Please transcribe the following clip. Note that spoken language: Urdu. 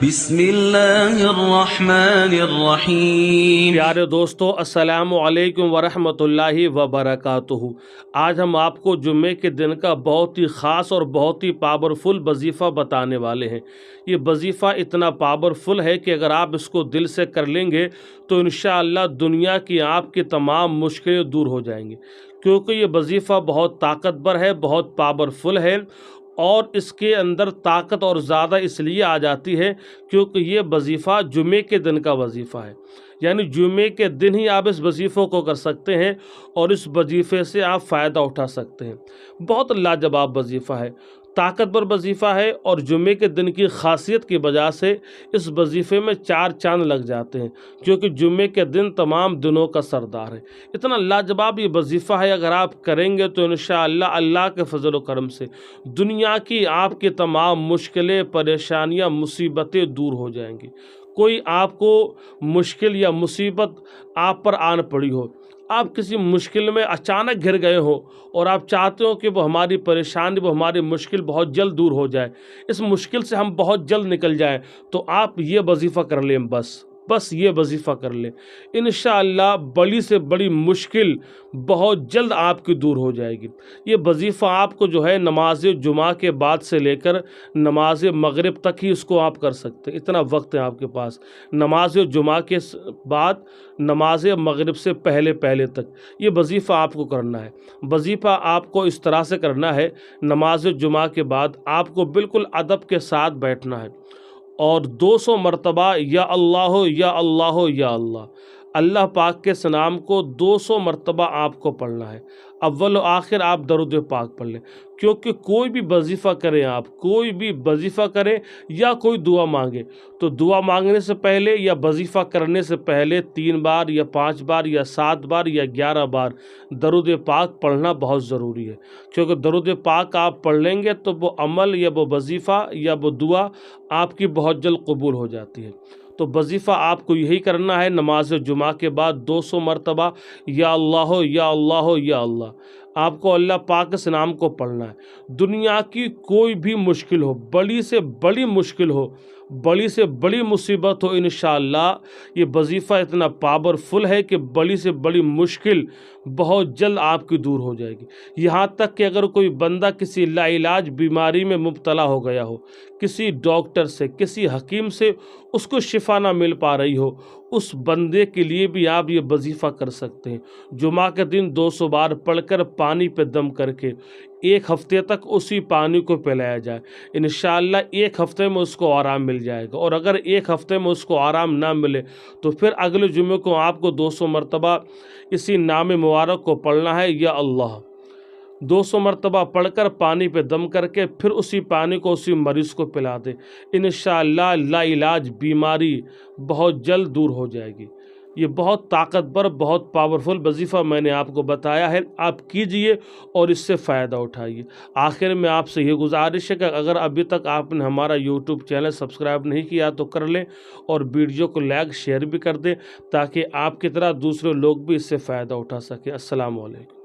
بسم اللہ الرحمن الرحیم۔ پیارے دوستو، السلام علیکم ورحمۃ اللہ وبرکاتہ۔ آج ہم آپ کو جمعے کے دن کا بہت ہی خاص اور بہت ہی پاورفل وظیفہ بتانے والے ہیں۔ یہ وظیفہ اتنا پاورفل ہے کہ اگر آپ اس کو دل سے کر لیں گے تو انشاءاللہ دنیا کی آپ کی تمام مشکلیں دور ہو جائیں گی، کیونکہ یہ وظیفہ بہت طاقتور ہے، بہت پاورفل ہے، اور اس کے اندر طاقت اور زیادہ اس لیے آ جاتی ہے کیونکہ یہ وظیفہ جمعے کے دن کا وظیفہ ہے۔ یعنی جمعے کے دن ہی آپ اس وظیفے کو کر سکتے ہیں اور اس وظیفے سے آپ فائدہ اٹھا سکتے ہیں۔ بہت لاجواب وظیفہ ہے، طاقتور وظیفہ ہے، اور جمعے کے دن کی خاصیت کی وجہ سے اس وظیفے میں 4 چاند لگ جاتے ہیں، کیونکہ جمعے کے دن تمام دنوں کا سردار ہے۔ اتنا لاجواب یہ وظیفہ ہے، اگر آپ کریں گے تو انشاءاللہ اللہ کے فضل و کرم سے دنیا کی آپ کی تمام مشکلیں، پریشانیاں، مصیبتیں دور ہو جائیں گی۔ کوئی آپ کو مشکل یا مصیبت آپ پر آن پڑی ہو، آپ کسی مشکل میں اچانک گھر گئے ہو اور آپ چاہتے ہو کہ وہ ہماری پریشانی، وہ ہماری مشکل بہت جلد دور ہو جائے، اس مشکل سے ہم بہت جلد نکل جائیں، تو آپ یہ وظیفہ کر لیں، بس یہ وظیفہ کر لیں، انشاءاللہ بڑی سے بڑی مشکل بہت جلد آپ کی دور ہو جائے گی۔ یہ وظیفہ آپ کو جو ہے نماز جمعہ کے بعد سے لے کر نماز مغرب تک ہی اس کو آپ کر سکتے ہیں، اتنا وقت ہے آپ کے پاس۔ نماز جمعہ کے بعد نماز مغرب سے پہلے تک یہ وظیفہ آپ کو کرنا ہے۔ وظیفہ آپ کو اس طرح سے کرنا ہے، نماز جمعہ کے بعد آپ کو بالکل ادب کے ساتھ بیٹھنا ہے اور 200 مرتبہ یا اللہ یا اللہ یا اللہ، اللہ پاک کے اس نام کو 200 مرتبہ آپ کو پڑھنا ہے۔ اول و آخر آپ درود پاک پڑھ لیں، کیونکہ کوئی بھی وظیفہ کریں، آپ کوئی بھی وظیفہ کریں یا کوئی دعا مانگے تو دعا مانگنے سے پہلے یا وظیفہ کرنے سے پہلے 3 بار یا 5 بار یا 7 بار یا 11 بار درود پاک پڑھنا بہت ضروری ہے، کیونکہ درود پاک آپ پڑھ لیں گے تو وہ عمل یا وہ وظیفہ یا وہ دعا آپ کی بہت جلد قبول ہو جاتی ہے۔ تو وظیفہ آپ کو یہی کرنا ہے، نماز جمعہ کے بعد 200 مرتبہ یا اللہ یا اللہ یا اللہ، آپ کو اللہ پاک اس نام کو پڑھنا ہے۔ دنیا کی کوئی بھی مشکل ہو، بڑی سے بڑی مشکل ہو، بڑی سے بڑی مصیبت ہو، انشاءاللہ یہ وظیفہ اتنا پاورفل ہے کہ بڑی سے بڑی مشکل بہت جلد آپ کی دور ہو جائے گی۔ یہاں تک کہ اگر کوئی بندہ کسی لا علاج بیماری میں مبتلا ہو گیا ہو، کسی ڈاکٹر سے، کسی حکیم سے اس کو شفا نہ مل پا رہی ہو، اس بندے کے لیے بھی آپ یہ وظیفہ کر سکتے ہیں۔ جمعہ کے دن 200 بار پڑھ کر پانی پہ دم کر کے 1 ہفتے تک اسی پانی کو پلایا جائے، انشاءاللہ 1 ہفتے میں اس کو آرام مل جائے گا، اور اگر 1 ہفتے میں اس کو آرام نہ ملے تو پھر اگلے جمعے کو آپ کو 200 مرتبہ اسی نام مبارک کو پڑھنا ہے، یا اللہ 200 مرتبہ پڑھ کر پانی پہ دم کر کے پھر اسی پانی کو اسی مریض کو پلا دیں، انشاءاللہ لا علاج بیماری بہت جلد دور ہو جائے گی۔ یہ بہت طاقتور، بہت پاورفل وظیفہ میں نے آپ کو بتایا ہے، آپ کیجئے اور اس سے فائدہ اٹھائیے۔ آخر میں آپ سے یہ گزارش ہے کہ اگر ابھی تک آپ نے ہمارا یوٹیوب چینل سبسکرائب نہیں کیا تو کر لیں، اور ویڈیو کو لائک شیئر بھی کر دیں، تاکہ آپ کی طرح دوسرے لوگ بھی اس سے فائدہ اٹھا سکیں۔ السلام علیکم۔